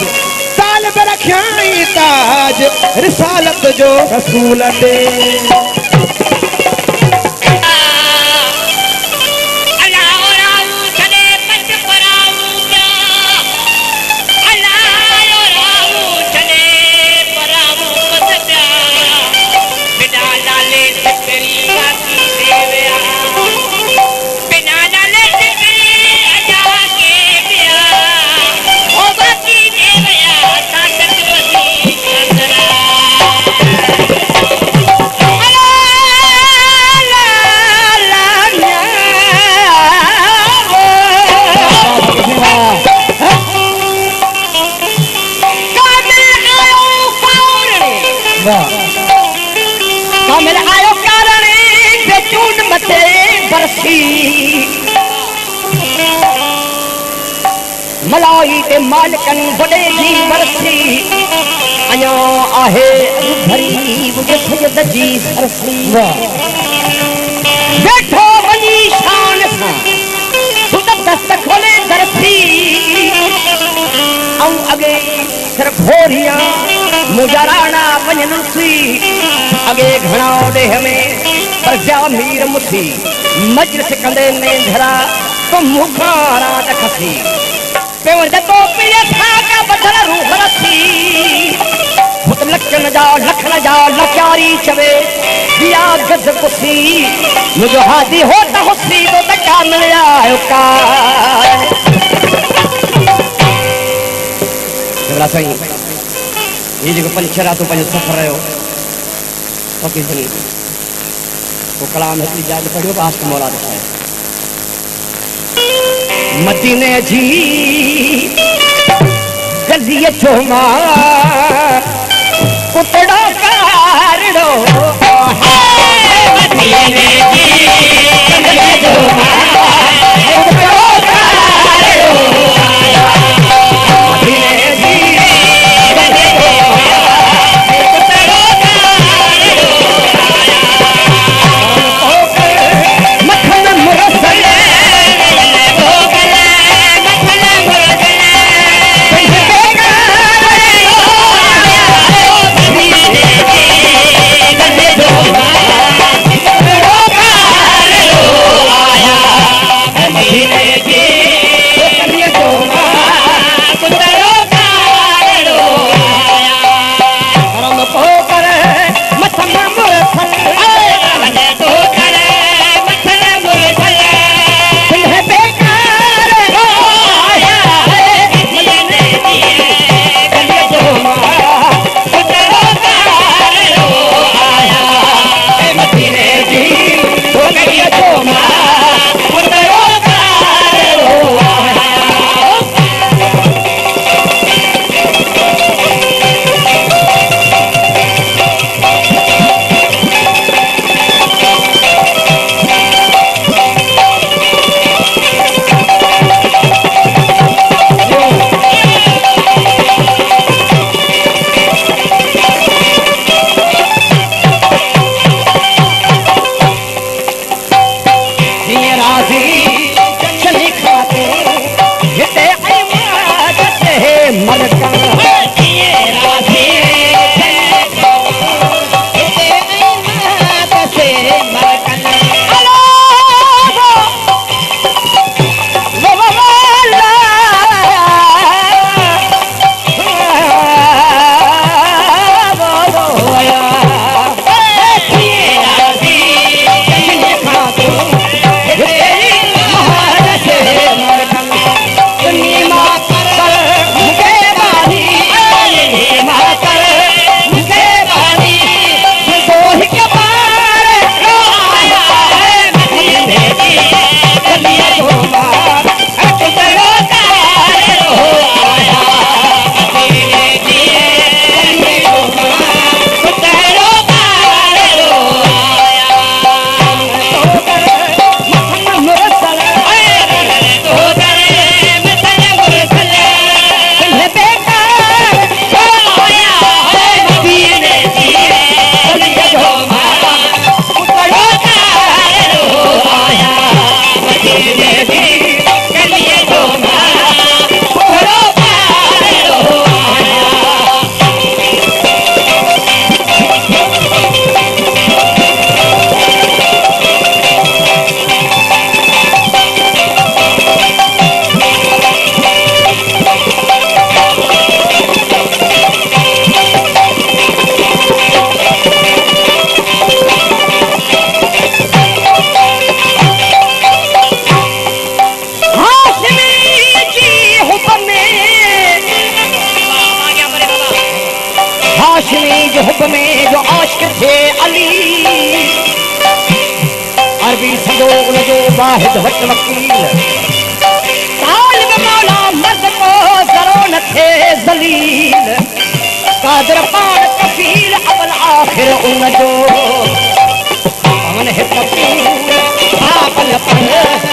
साल पे रखियाई ताज रिसालत जो रसूल दे कामिल आयो कारण बेचून मथे बरसी मलाई ते मालिकन वडे जी बरसी अञा आहे भरी मुझे सजद जी सरसी बैठो वनी शान सां खुद दस्त खोले दरसी ऐं अगे सर घोरिया मुजराना वञनुसी अगे घणा ॾेह में प्रजा मीर मुथी मजलिस कंदे नेंधरा तो मुखां रात खसी पेवर जतो पिए था का बदल रूह रसी पुत लखन जा लचारी चवे दिया गज कुसी मुझो हादी हो त हुसी तो तका मिलिया का सही ये जो पंचरा तो पंच सफर रहो फकीर वो कलाम है जाग पढ़ियो बास मौला दिखाए मदीने जी गलिए चोमा कुतड़ो कारड़ो मदीने जी गलिए चोमा कुतड़ो कारड़ो हाशमी जो हुक्म में जो आशिक थे अली अरबी सदो उनजो वाहिद वट वकील तालिब मौला मर्द को जरो न थे जलील कादर पान कफील अवल आखिर उनजो पवन है कपूर आपन पर